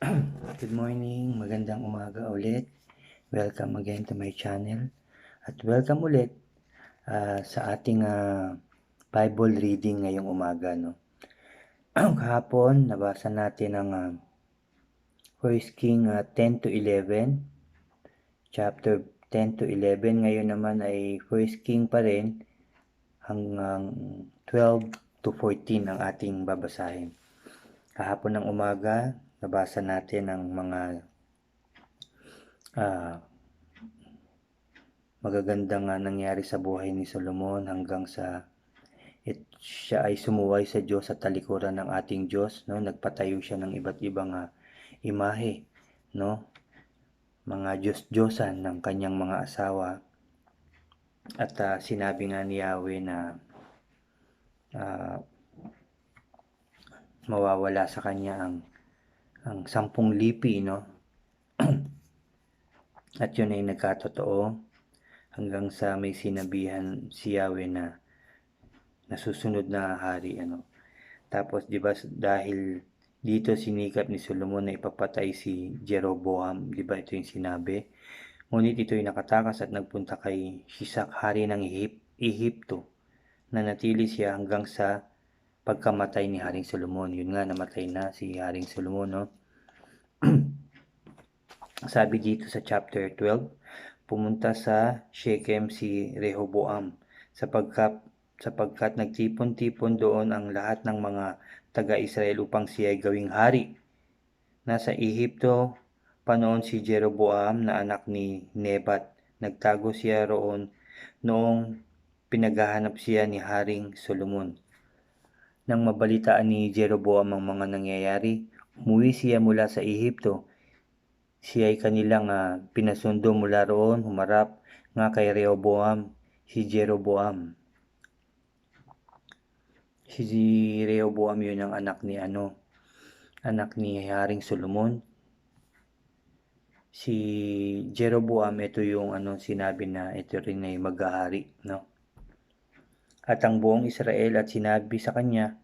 Good morning, magandang umaga ulit. Welcome again to my channel. At welcome ulit sa ating Bible reading ngayong umaga. No? Kahapon, nabasa natin ang 1 King 10 to 11, chapter 10 to 11. Ngayon naman ay 1 King pa rin hanggang 12 to 14 ang ating babasahin. Kahapon ng umaga, nabasa natin ang mga magagandang nangyari sa buhay ni Solomon hanggang sa siya ay sumuway sa Diyos at talikuran ng ating Diyos, no? Nagpatayo siya ng iba't ibang imahe, no? Mga Diyos-Diyosan ng kanyang mga asawa. At sinabi nga ni Yahweh na mawawala sa kanya ang 10 lipi, no? At yun ay nagkatotoo hanggang sa may sinabihan si Yahweh na nasusunod na hari, ano. Tapos 'di ba dahil dito sinikap ni Solomon na ipapatay si Jeroboam, 'di ba ito yung sinabi? Ngunit ito ay nakatakas at nagpunta kay Shisak, hari ng Ehipto, na natili siya hanggang sa pagkamatay ni Haring Solomon. Yun nga, namatay na si Haring Solomon, no? Sabi dito sa chapter 12, pumunta sa Shechem si Rehoboam sapagkat nagtipon-tipon doon ang lahat ng mga taga-Israel upang siya ay gawing hari. Nasa Ehipto pa noon si Jeroboam na anak ni Nebat. Nagtago siya roon noong pinaghahanap siya ni Haring Solomon. Nang mabalitaan ni Jeroboam ang mga nangyayari, umuwi siya mula sa Ehipto. Siya ay kanilang pinasundo mula roon, humarap nga kay Rehoboam, si Jeroboam. Si Rehoboam yun ang anak ni Haring Solomon. Si Jeroboam, ito yung sinabi na ito rin ay maghahari, no? At ang buong Israel at sinabi sa kanya,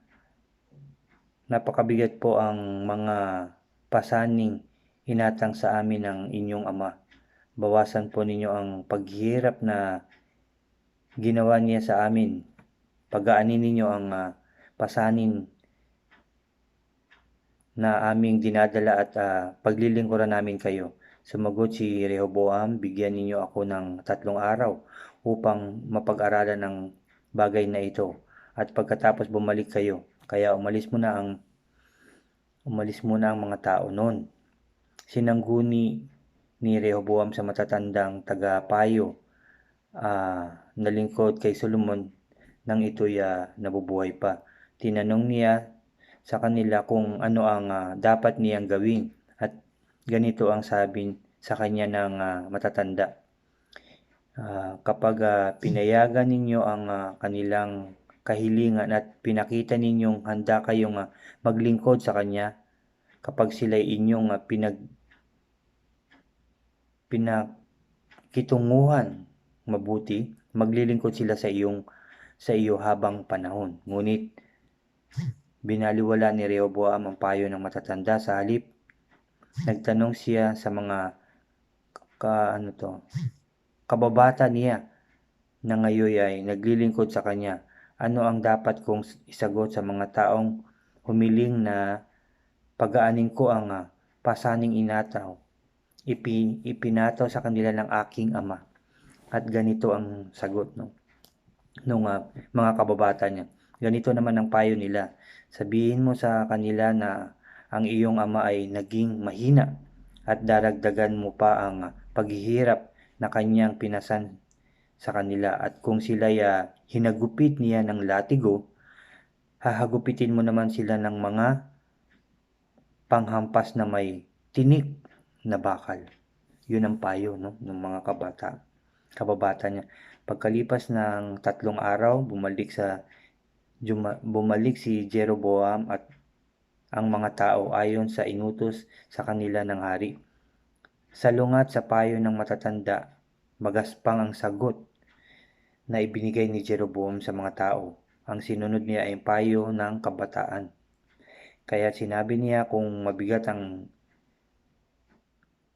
napakabigat po ang mga pasaning hinatang sa amin ng inyong ama. Bawasan po ninyo ang paghihirap na ginawa niya sa amin. Pagaanin ninyo ang pasanin na aming dinadala at paglilingkuran namin kayo. Sumagot si Rehoboam, bigyan ninyo ako ng 3 araw upang mapag-aralan ng bagay na ito. At pagkatapos bumalik kayo. Kaya umalis muna ang mga tao noon. Sinangguni ni Rehoboam sa matatandang tagapayo na lingkod kay Solomon nang ito'y nabubuhay pa. Tinanong niya sa kanila kung ano ang dapat niyang gawin at ganito ang sabi sa kanya ng matatanda. Kapag pinayagan ninyo ang kanilang kahilingan at pinakita ninyong handa kayong maglingkod sa kanya, kapag sila'y inyong pinagkitunguhan mabuti, maglilingkod sila sa iyo habang panahon. Ngunit binaliwala ni Rehoboam ang payo ng matatanda. Sa halip, nagtanong siya sa mga kababata niya na ngayon ay naglilingkod sa kanya. Ano ang dapat kong isagot sa mga taong humiling na pagaanin ko ang pasaning inataw? Ipinataw sa kanila ng aking ama. At ganito ang sagot nung mga kababata niya. Ganito naman ang payo nila. Sabihin mo sa kanila na ang iyong ama ay naging mahina at daragdagan mo pa ang paghihirap na kanyang pinasan sa kanila. At kung sila'y hinagupit niya ng latigo, hahagupitin mo naman sila ng mga panghampas na may tinik na bakal. Yun ang payo ng mga kababata niya. Pagkalipas ng 3 araw, bumalik si Jeroboam at ang mga tao ayon sa inutos sa kanila ng hari. Salungat sa payo ng matatanda, magaspang ang sagot na ibinigay ni Jeroboam sa mga tao. Ang sinunod niya ay payo ng kabataan. Kaya sinabi niya, kung mabigat ang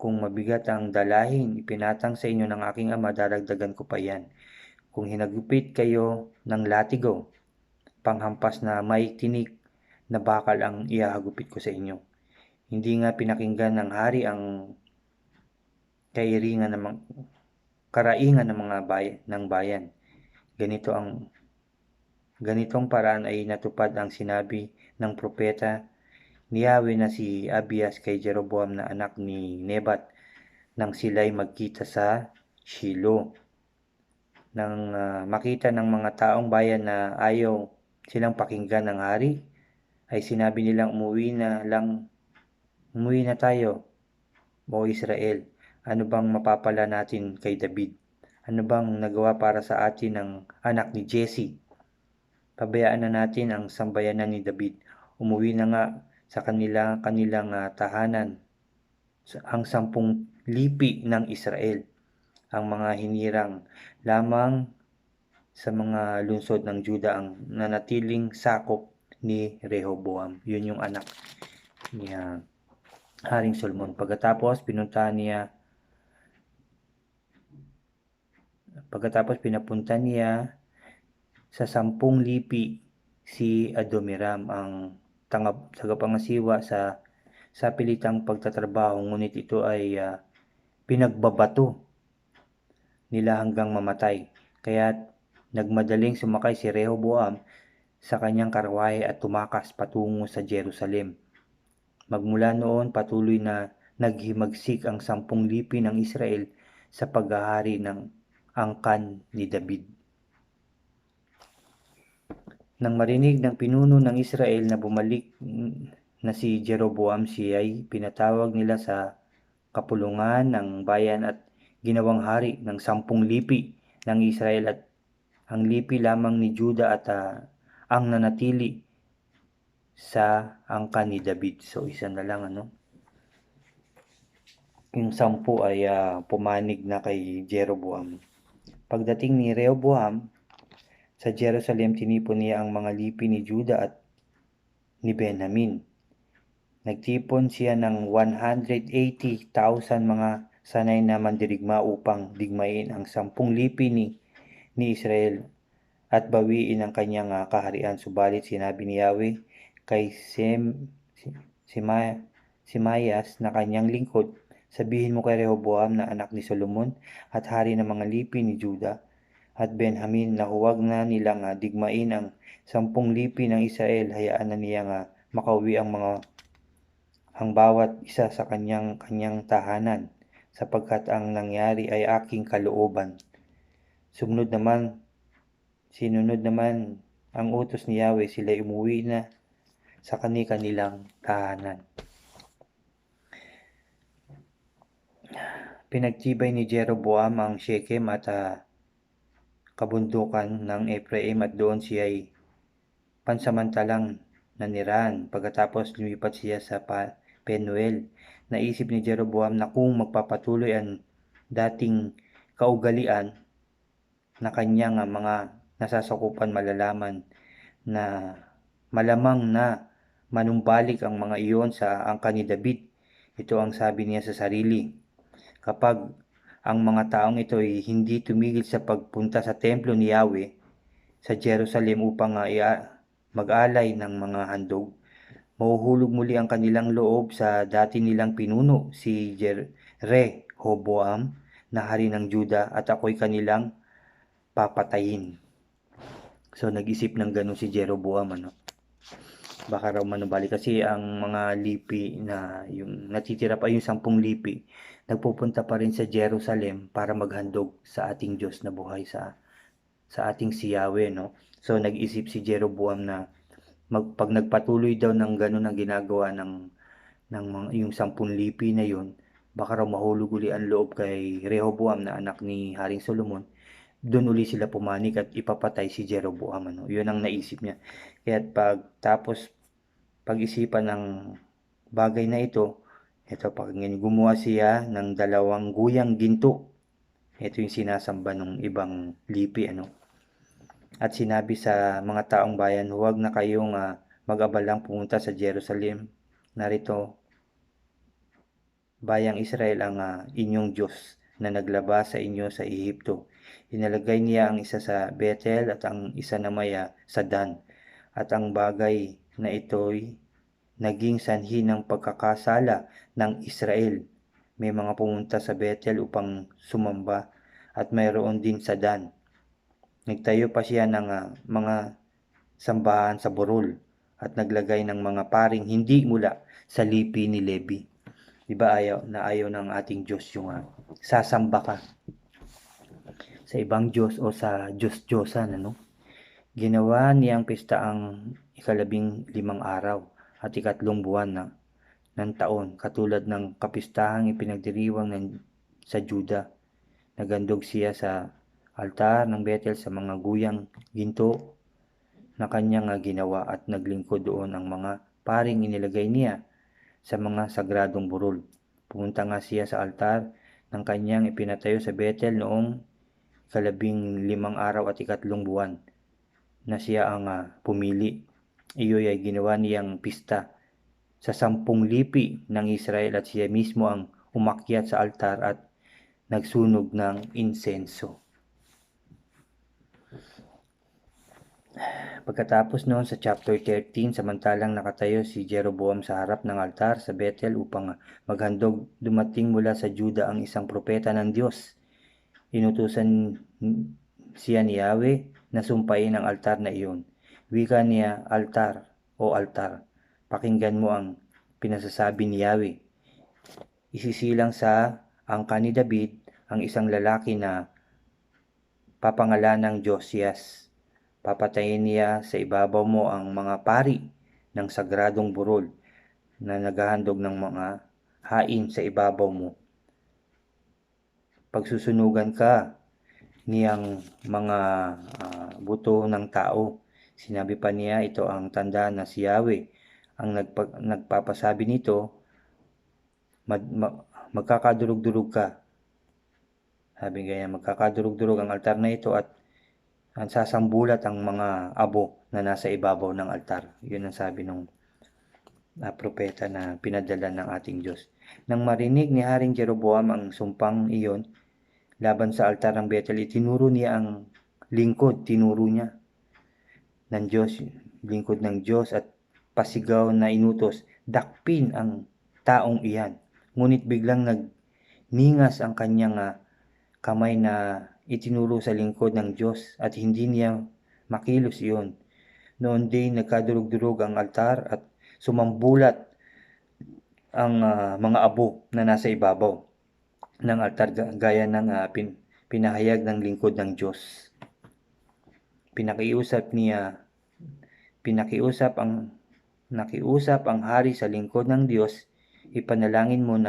Kung mabigat ang dalahin ipinatang sa inyo ng aking ama, daragdagan ko pa yan. Kung hinagupit kayo ng latigo, panghampas na may tinik na bakal ang ihahagupit ko sa inyo. Hindi nga pinakinggan ng hari ang karaingan ng mga bayan. Ganitong paraan ay natupad ang sinabi ng propeta ni Yahweh na si Abias kay Jeroboam na anak ni Nebat nang sila'y magkita sa Shilo. Nang makita ng mga taong bayan na ayaw silang pakinggan ng hari, ay sinabi nilang umuwi na tayo, o Israel. Ano bang mapapala natin kay David? Ano bang nagawa para sa atin ng anak ni Jesse? Pabayaan na natin ang sambayanan ni David. Umuwi na nga sa kanilang tahanan ang 10 lipi ng Israel, ang mga hinirang lamang sa mga lungsod ng Juda ang nanatiling sakop ni Rehoboam. Yun yung anak niya Haring Solomon. Pagkatapos pinapunta niya sa 10 lipi si Adoniram, ang tagapangasiwa sa pilitang pagtatrabaho, ngunit ito ay pinagbabato nila hanggang mamatay. Kaya nagmadaling sumakay si Rehoboam sa kanyang karwahe at tumakas patungo sa Jerusalem. Magmula noon patuloy na naghimagsik ang 10 lipi ng Israel sa paghahari ng angkan ni David. Nang marinig ng pinuno ng Israel na bumalik na si Jeroboam, siya ay pinatawag nila sa kapulungan ng bayan at ginawang hari ng 10 lipi ng Israel, at ang lipi lamang ni Juda at ang nanatili sa angkan ni David. So isa na lang yung 10 ay pumanig na kay Jeroboam. Pagdating ni Rehoboam sa Jerusalem, tinipon niya ang mga lipi ni Juda at ni Benjamin. Nagtipon siya ng 180,000 mga sanay na mandirigma upang digmain ang 10 lipi ni Israel at bawiin ang kanyang kaharian. Subalit sinabi ni Yahweh kay Simayas na kanyang lingkod, sabihin mo kay Rehoboam na anak ni Solomon at hari ng mga lipi ni Juda at Benjamin na huwag na nilang digmain ang 10 lipi ng Israel. Hayaan na niyang makauwi ang bawat isa sa kanyang tahanan, sapagkat ang nangyari ay aking kalooban. Sinunod naman ang utos ni Yahweh, sila umuwi na sa kanilang tahanan. Pinagtibay ni Jeroboam ang Shechem at kabundukan ng Ephraim at doon siya ay pansamantalang nanirahan. Pagkatapos lumipat siya sa Penuel. Naisip ni Jeroboam na kung magpapatuloy ang dating kaugalian na kanyang mga nasasakupan, malamang na manumbalik ang mga iyon sa angkan ni David. Ito ang sabi niya sa sarili: kapag ang mga taong ito ay hindi tumigil sa pagpunta sa templo ni Yahweh sa Jerusalem upang mag-alay ng mga handog, mahuhulog muli ang kanilang loob sa dati nilang pinuno, si Rehoboam na hari ng Juda, at ako'y kanilang papatayin. So nag-isip ng ganun si Jeroboam, baka raw manubali, kasi ang mga lipi na yung natitira pa, yung 10 lipi, nagpupunta pa rin sa Jerusalem para maghandog sa ating Diyos na buhay, sa ating si Yahweh, So nag-isip si Jeroboam na pag nagpatuloy daw ng ganun ang ginagawa ng yung 10 lipi na yun, baka raw mahulog uli ang loob kay Rehoboam na anak ni Haring Solomon. Doon uli sila pumanik at ipapatay si Jeroboam. Yun ang naisip niya. Kaya pag-isipan ng bagay na ito, pakinggan, gumawa siya ng 2 guyang ginto. Ito yung sinasamba ng ibang lipi, At sinabi sa mga taong bayan, huwag na kayong mag-abalang pumunta sa Jerusalem. Narito bayang Israel ang inyong Diyos na naglabas sa inyo sa Ehipto. Inalagay niya ang isa sa Bethel at ang isa naman sa Dan. At ang bagay na ito'y naging sanhi ng pagkakasala ng Israel. May mga pumunta sa Bethel upang sumamba at mayroon din sa Dan. Nagtayo pa siya ng mga sambahan sa burol at naglagay ng mga paring hindi mula sa lipi ni Levi. Diba ayaw ng ating Diyos yung sasamba ka sa ibang Diyos o sa Diyos-Diyosan, ano? Ginawa niya ang pista ang 15 araw at 3 buwan ng taon, katulad ng kapistahang ipinagdiriwang sa Juda. Nagandog siya sa altar ng Bethel sa mga guyang ginto na kanyang ginawa at naglingkod doon ang mga paring inilagay niya sa mga sagradong burol. Pumunta nga siya sa altar ng kanyang ipinatayo sa Bethel noong 15 araw at 3 buwan na siya ang pumili. Iyo'y ay ginawa niyang pista sa 10 lipi ng Israel at siya mismo ang umakyat sa altar at nagsunog ng insenso. Pagkatapos noon sa chapter 13, samantalang nakatayo si Jeroboam sa harap ng altar sa Bethel upang maghandog, dumating mula sa Juda ang isang propeta ng Diyos. Inutusan siya ni Yahweh na sumpain ang altar na iyon. Wika niya, altar o altar, pakinggan mo ang pinasasabi ni Yahweh. Isisilang sa angka ni David ang isang lalaki na papangalanang Josias. Papatayin niya sa ibabaw mo ang mga pari ng sagradong burol na naghahandog ng mga hain sa ibabaw mo. Pagsusunugan ka niyang mga buto ng tao. Sinabi pa niya, ito ang tanda na si Yahweh ang nagpapasabi nito, magkakadurog-durog ka. Sabi ganyan, magkakadurog-durog ang altar na ito at sasambulat ang mga abo na nasa ibabaw ng altar. Yun ang sabi ng propeta na pinadala ng ating Diyos. Nang marinig ni Haring Jeroboam ang sumpang iyon laban sa altar ng Bethel, itinuro niya ang lingkod, ng Diyos, lingkod ng Diyos at pasigaw na inutos, dakpin ang taong iyan. Ngunit biglang nagningas ang kanyang kamay na itinuro sa lingkod ng Diyos at hindi niya makilos iyon. Noon din nagkadurog-durog ang altar at sumambulat ang mga abo na nasa ibabaw ng altar gaya ng pinahayag ng lingkod ng Diyos. Nakiusap ang hari sa lingkod ng Diyos, ipanalangin mo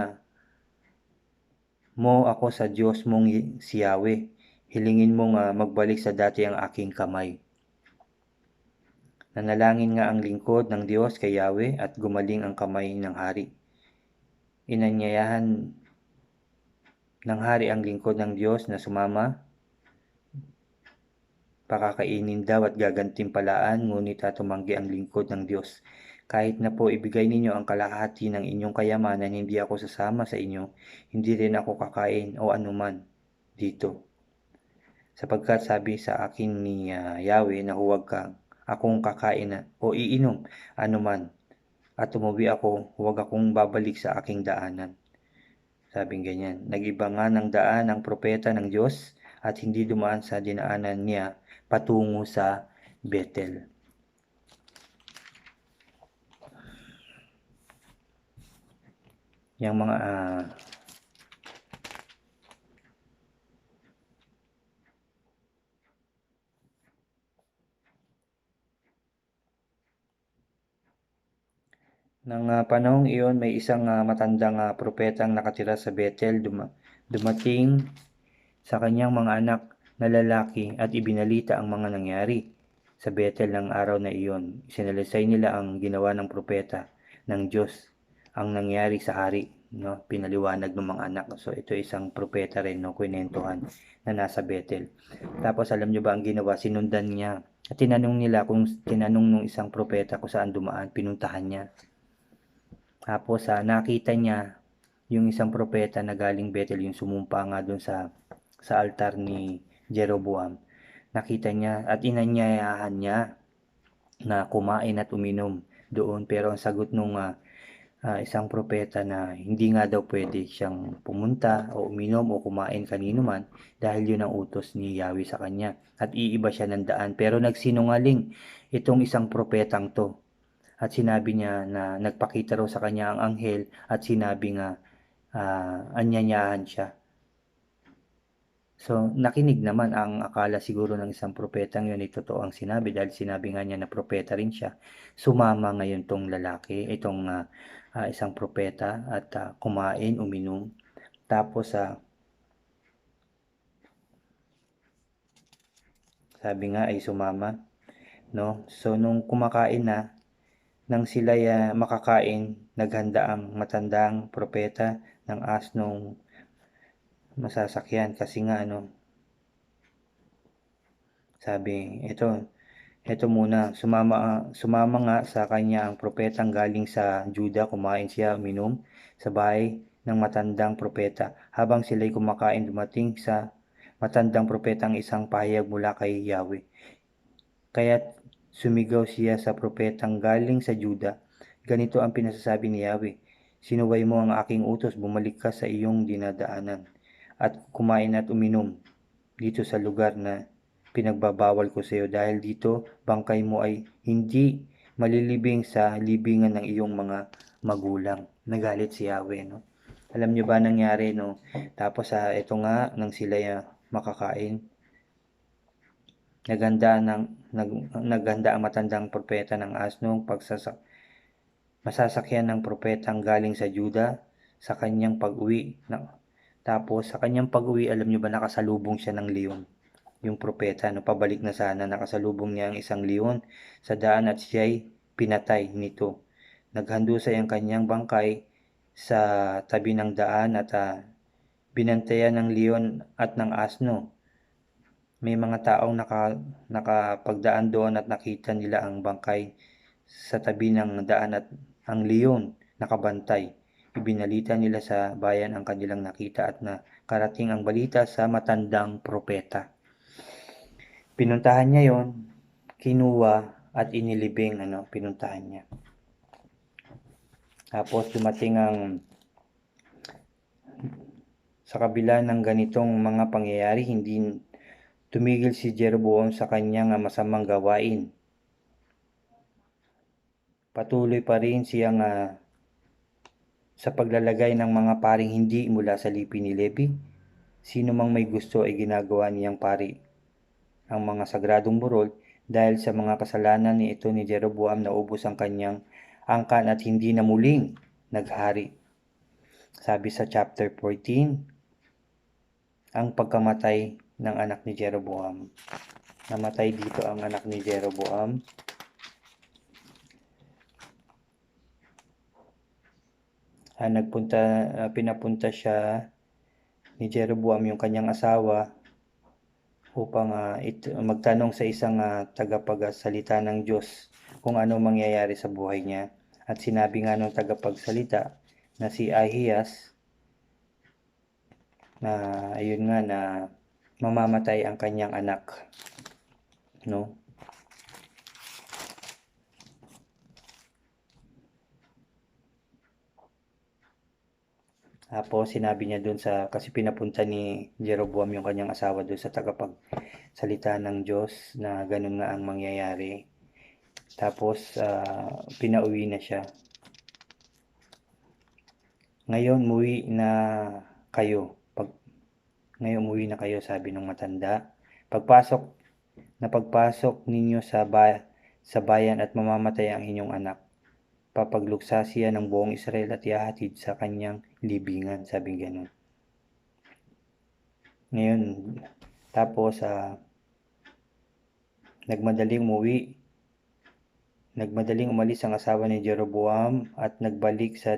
ako sa Diyos mong si Yahweh. Hilingin mong magbalik sa dati ang aking kamay. Nanalangin nga ang lingkod ng Diyos kay Yahweh at gumaling ang kamay ng hari. Inanyayahan ng hari ang lingkod ng Diyos na sumama. Pakakainin daw at gagantimpalaan, ngunit tumanggi ang lingkod ng Diyos. Kahit na po ibigay ninyo ang kalahati ng inyong kayamanan, hindi ako sasama sa inyo, hindi rin ako kakain o anuman dito. Sapagkat sabi sa akin ni Yahweh na huwag akong kakain o iinom anuman, at umuwi ako, huwag akong babalik sa aking daanan. Sabing ganyan, nag-iba nga ng daan ang propeta ng Diyos at hindi dumaan sa dinaanan niya patungo sa Bethel. Yung mga Nang panahong iyon, may isang matandang propetang nakatira sa Bethel. Dumating sa kanyang mga anak na lalaki at ibinalita ang mga nangyari sa Bethel ng araw na iyon. Isinalaysay nila ang ginawa ng propeta ng Diyos, ang nangyari sa hari, no? Pinaliwanag ng mga anak. So ito isang propeta rin, no? Kwinentuhan na nasa Bethel. Tapos alam nyo ba ang ginawa? Sinundan niya. At tinanong nung isang propeta kung saan dumaan, pinuntahan niya. Tapos nakita niya yung isang propeta na galing Bethel, yung sumumpa nga doon sa altar ni Jeroboam. Nakita niya at inanyayahan niya na kumain at uminom doon, pero ang sagot nung isang propeta na hindi nga daw pwede siyang pumunta o uminom o kumain kanino man dahil yun ang utos ni Yahweh sa kanya at iiba siya ng daan. Pero nagsinungaling itong isang propetang to at sinabi niya na nagpakita raw sa kanya ang anghel at sinabi nga anyanyahan siya. So, nakinig naman ang akala siguro ng isang propetang yun, totoo ang sinabi dahil sinabi nga niya na propeta rin siya. Sumama ngayon tong lalaki, itong isang propeta at kumain, uminom. Tapos, sabi nga ay sumama, no? So, nung kumakain na, nang sila makakain, naghanda ang matandang propeta ng asnong masasakyan kasi nga sabi, ito muna, sumama nga sa kanya ang propetang galing sa Juda, kumain siya, uminom sa bahay ng matandang propeta. Habang sila'y kumakain, dumating sa matandang propeta ang isang pahayag mula kay Yahweh. Kaya't sumigaw siya sa propetang galing sa Juda, ganito ang pinasasabi ni Yahweh, sinuway mo ang aking utos, bumalik ka sa iyong dinadaanan, at kumain at uminom dito sa lugar na pinagbabawal ko sa iyo dahil dito bangkay mo ay hindi malilibing sa libingan ng iyong mga magulang. Nagalit si Yahweh, no? Alam niyo ba nangyari, no? Tapos ito nga nang sila makakain, naghanda ang matandang propeta ng asnong masasakyan ng propetang galing sa Juda sa kanyang pag-uwi. Tapos sa kanyang pag-uwi, alam niyo ba nakasalubong siya ng leon? Yung propeta, no, pabalik na sana, nakasalubong niya ang isang leon sa daan at siya'y pinatay nito. Naghandusay ang kanyang bangkay sa tabi ng daan at binantayan ng leon at ng asno. May mga taong nakapagdaan doon at nakita nila ang bangkay sa tabi ng daan at ang leon nakabantay. Ibinalita nila sa bayan ang kanilang nakita at nakarating ang balita sa matandang propeta. Pinuntahan niya yon, kinuha at inilibing, pinuntahan niya. Tapos dumating sa kabila ng ganitong mga pangyayari, hindi tumigil si Jeroboam sa kanyang masamang gawain. Patuloy pa rin siyang sa paglalagay ng mga paring hindi mula sa lipi ni Levi. Sino mang may gusto ay ginagawa niyang pari ang mga sagradong burol dahil sa mga kasalanan ni ito ni Jeroboam naubos ang kanyang angkan at hindi na muling naghari. Sabi sa chapter 14, ang pagkamatay ng anak ni Jeroboam. Namatay dito ang anak ni Jeroboam. Pinapunta siya ni Jeroboam yung kanyang asawa upang magtanong sa isang tagapagsalita ng Diyos kung ano mangyayari sa buhay niya. At sinabi nga ng tagapagsalita na si Ahiyas na ayun nga na mamamatay ang kanyang anak, no? Tapos sinabi niya doon kasi pinapunta ni Jeroboam yung kanyang asawa doon sa tagapagsalita ng Diyos na ganun nga ang mangyayari. Tapos pinauwi na siya. Ngayon umuwi na kayo. Ngayon umuwi na kayo, sabi ng matanda. Pagpasok ninyo sa bayan at mamamatay ang inyong anak. Papagluksa siya ng buong Israel at ihahatid sa kanyang libingan, sabi ganun. Ngayon, tapos nagmadaling umalis ang asawa ni Jeroboam at nagbalik sa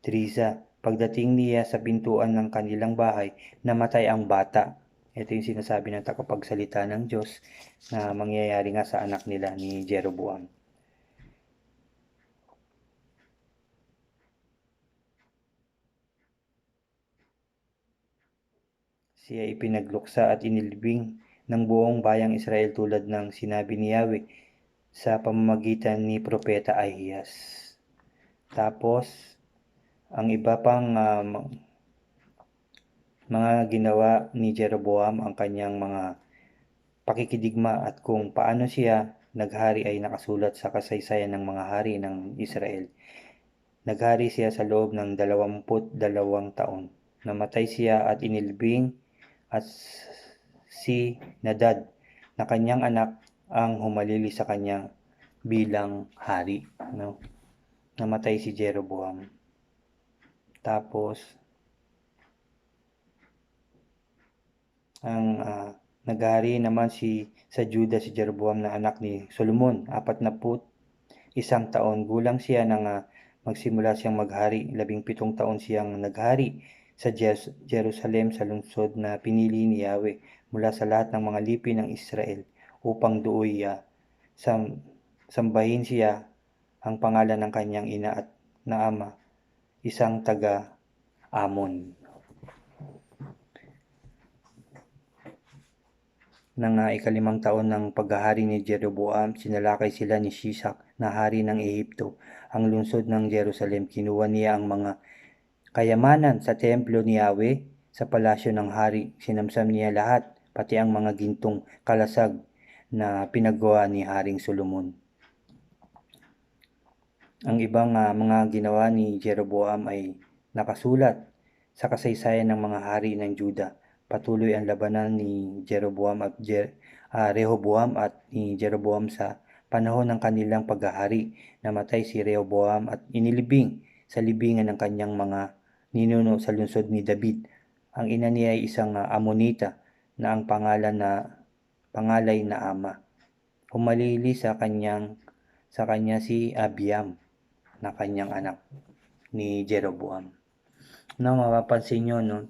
Tirza. Pagdating niya sa pintuan ng kanilang bahay, namatay ang bata. Ito yung sinasabi ng tagapagsalita ng Diyos na mangyayari nga sa anak nila ni Jeroboam. siya ipinagluksa at inilibing ng buong bayang Israel tulad ng sinabi ni Yahweh sa pamamagitan ni Propeta Ahiyas. Tapos, ang iba pang mga ginawa ni Jeroboam, ang kanyang mga pakikidigma at kung paano siya naghari ay nakasulat sa kasaysayan ng mga hari ng Israel. Naghari siya sa loob ng 22 taon. Namatay siya at inilibing at si Nadad na kanyang anak ang humalili sa kanya bilang hari. No? Namatay si Jeroboam. Tapos, ang naghari naman sa Juda si Jeroboam na anak ni Solomon, 41 taon. Gulang siya nang magsimula siyang maghari. 17 taon siyang naghari sa Jerusalem, sa lungsod na pinili ni Yahweh mula sa lahat ng mga lipi ng Israel upang dooy sambahin siya ang pangalan ng kanyang ina at na ama, isang taga-Amon. Nang ikalimang taon ng paghahari ni Jeroboam, sinalakay sila ni Shishak na hari ng Ehipto. Ang lungsod ng Jerusalem, kinuha niya ang mga kayamanan sa templo ni Yahweh sa palasyo ng hari. Sinamsam niya lahat, pati ang mga gintong kalasag na pinagawa ni Haring Solomon. Ang ibang mga ginawa ni Jeroboam ay nakasulat sa kasaysayan ng mga hari ng Juda. Patuloy ang labanan ni Jeroboam at Rehoboam at ni Jeroboam sa panahon ng kanilang paghahari. Namatay si Rehoboam at inilibing sa libingan ng kanyang mga ninuno sa lungsod ni David. Ang ina niya ay isang Amonita na ang pangalay na ama. Humalili sa kanya si Abiam na kanyang anak ni Jeroboam. No, mapapansin nyo, no?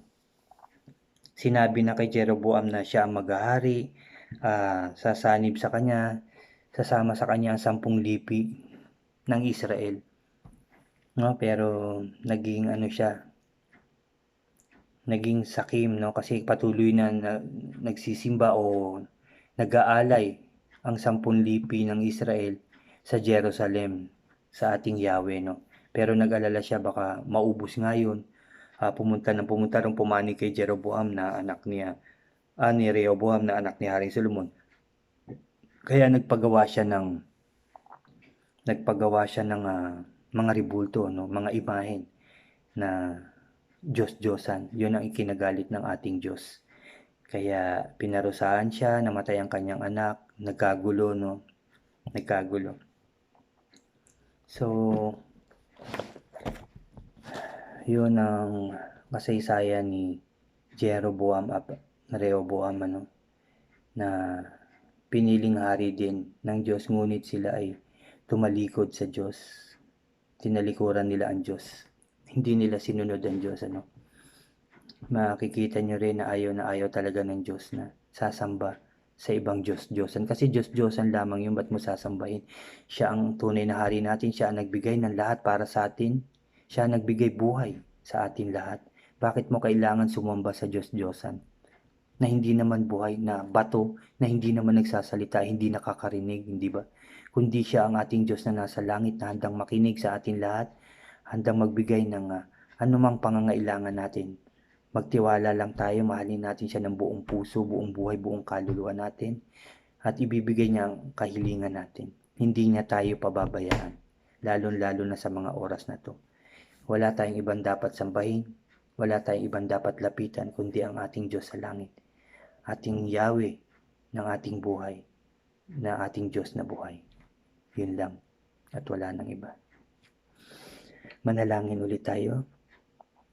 Sinabi na kay Jeroboam na siya ang maghahari, sasanib sa kanya, sasama sa kanya ang 10 lipi ng Israel. No, pero naging naging sakim, no, kasi patuloy na nagsisimba o nag-aalay ang 10 lipi ng Israel sa Jerusalem sa ating Yahweh, no. Pero nag-alala siya baka maubos nga yun. Pumunta rin pumani kay Jeroboam na anak niya, ni Rehoboam na anak ni Haring Solomon. Kaya nagpagawa siya ng mga ribulto, no, mga imahen na Diyos-Diyosan. Yun ang ikinagalit ng ating Diyos. Kaya pinarusahan siya, namatay ang kanyang anak, nagkagulo, no? Nagkagulo. So, yun ang kasaysayan ni Jeroboam at Rehoboam, na piniling hari din ng Diyos, ngunit sila ay tumalikod sa Diyos. Tinalikuran nila ang Diyos. Hindi nila sinunod ang Diyos, Makikita nyo rin na ayaw talaga ng Diyos na sasamba sa ibang Diyos-Diyosan. Kasi Diyos-Diyosan lamang yun, ba't mo sasambahin? Siya ang tunay na hari natin, siya ang nagbigay ng lahat para sa atin. Siya ang nagbigay buhay sa atin lahat. Bakit mo kailangan sumamba sa Diyos-Diyosan? Na hindi naman buhay, na bato, na hindi naman nagsasalita, hindi nakakarinig, hindi ba? Kundi siya ang ating Diyos na nasa langit na handang makinig sa atin lahat, handang magbigay ng anumang pangangailangan natin. Magtiwala lang tayo, mahalin natin siya ng buong puso, buong buhay, buong kaluluwa natin, at ibibigay niya ang kahilingan natin. Hindi niya tayo pababayaan, lalo-lalo na sa mga oras na to. Wala tayong ibang dapat sambahin, wala tayong ibang dapat lapitan, kundi ang ating Diyos sa langit, ating Yahweh ng ating buhay, na ating Diyos na buhay. Yun lang, at wala nang iba. Manalangin ulit tayo.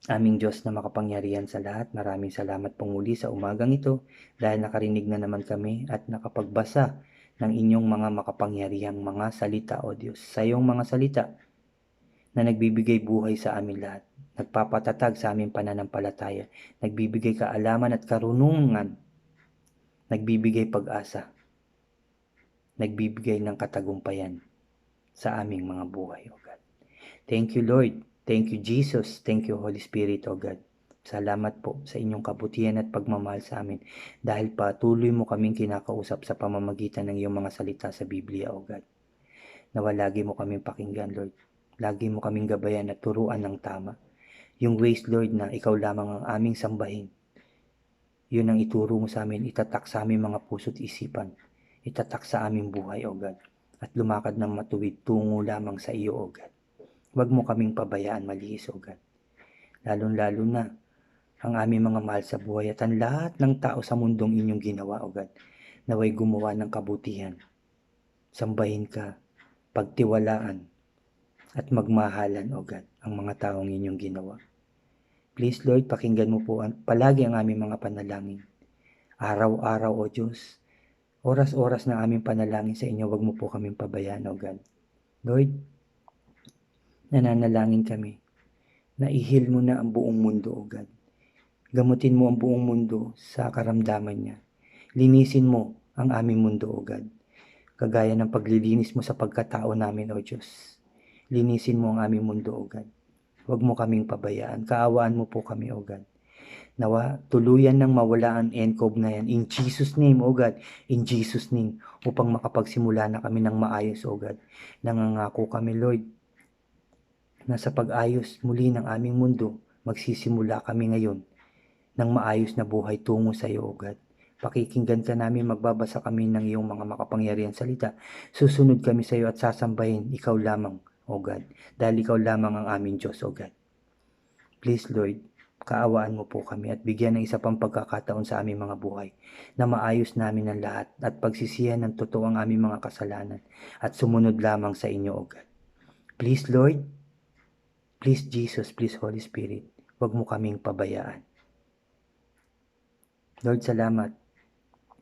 Aming Diyos na makapangyarihan sa lahat, maraming salamat pong muli sa umagang ito dahil nakarinig na naman kami at nakapagbasa ng inyong mga makapangyarihang mga salita, O Diyos. Sa iyong mga salita na nagbibigay buhay sa amin lahat, nagpapatatag sa aming pananampalataya, nagbibigay kaalaman at karunungan, nagbibigay pag-asa, nagbibigay ng katagumpayan sa aming mga buhay, O God. Thank you, Lord. Thank you, Jesus. Thank you, Holy Spirit, O God. Salamat po sa inyong kabutihan at pagmamahal sa amin dahil patuloy mo kaming kinakausap sa pamamagitan ng iyong mga salita sa Biblia, O God. Nawa lagi mo kaming pakinggan, Lord. Lagi mo kaming gabayan at turuan ng tama. Yung ways, Lord, na ikaw lamang ang aming sambahin. Yun ang ituro mo sa amin, itatak sa aming mga puso't isipan. Itatak sa aming buhay, O God. At lumakad ng matuwid tungo lamang sa iyo, O God. Huwag mo kaming pabayaan malihis, O God. Lalong-lalo na ang aming mga mahal sa buhay at ang lahat ng tao sa mundong inyong ginawa, O God. Naway gumawa ng kabutihan. Sambahin ka, pagtiwalaan, at magmahalan, O God, ang mga taong inyong ginawa. Please, Lord, pakinggan mo po palagi ang aming mga panalangin. Araw-araw, O Diyos, oras-oras na aming panalangin sa inyo, wag mo po kaming pabayaan, O God. Lord, nananalangin kami na ihil mo na ang buong mundo, O God. Gamutin mo ang buong mundo sa karamdaman niya. Linisin mo ang aming mundo, O God. Kagaya ng paglilinis mo sa pagkatao namin, O Diyos. Linisin mo ang aming mundo, O God. Huwag mo kaming pabayaan. Kaawaan mo po kami, O God. Nawa, tuluyan nang mawala ang encode na yan. In Jesus' name, O God. In Jesus' name. Upang makapagsimula na kami ng maayos, O God. Nangangako kami, Lord, na sa pag-ayos muli ng aming mundo, magsisimula kami ngayon ng maayos na buhay tungo sa iyo, O God. Pakikinggan ka namin, magbabasa kami ng iyong mga makapangyarihan salita. Susunod kami sa iyo at sasambahin ikaw lamang, O God. Dahil ikaw lamang ang aming Diyos, O God. Please, Lord, kaawaan mo po kami at bigyan ng isa pang pagkakataon sa aming mga buhay na maayos namin ang lahat at pagsisihan ng totoo ang aming mga kasalanan at sumunod lamang sa inyo, O God. Please, Lord, please, Jesus, please, Holy Spirit, huwag mo kaming pabayaan. Lord, salamat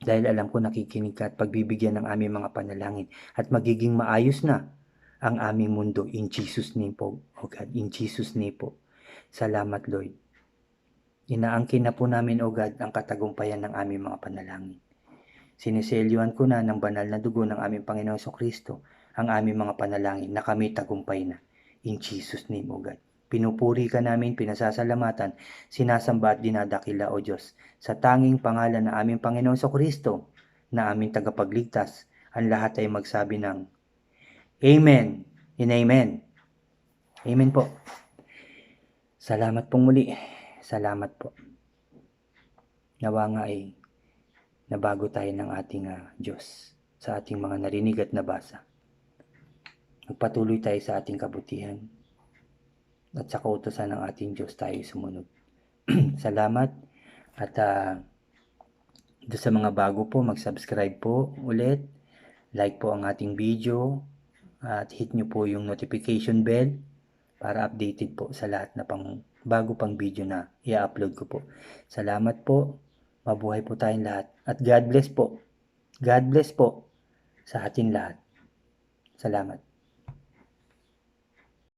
dahil alam ko nakikinig ka at pagbibigyan ng aming mga panalangin at magiging maayos na ang aming mundo. In Jesus' name po, O God. In Jesus' name po. Salamat, Lord. Inaangkin na po namin, O God, ang katagumpayan ng aming mga panalangin. Siniselyuhan ko na ng banal na dugo ng aming Panginoong Kristo ang aming mga panalangin na kami tagumpay na. In Jesus' name, O God. Pinupuri ka namin, pinasasalamatan, sinasamba at dinadakila, O Diyos, sa tanging pangalan ng aming Panginoong Kristo na aming tagapagligtas. Ang lahat ay magsabi ng Amen and Amen. Amen po. Salamat pong muli. Salamat po. Nawa nga ay nabago tayo ng ating Diyos sa ating mga narinig at nabasa. Magpatuloy tayo sa ating kabutihan at sa kautusan ng ating Diyos tayo sumunod. Salamat at doon sa mga bago po, mag-subscribe po ulit, like po ang ating video at hit nyo po yung notification bell para updated po sa lahat na bago pang video na i-upload ko po. Salamat po. Mabuhay po tayong lahat. At God bless po. God bless po sa ating lahat. Salamat.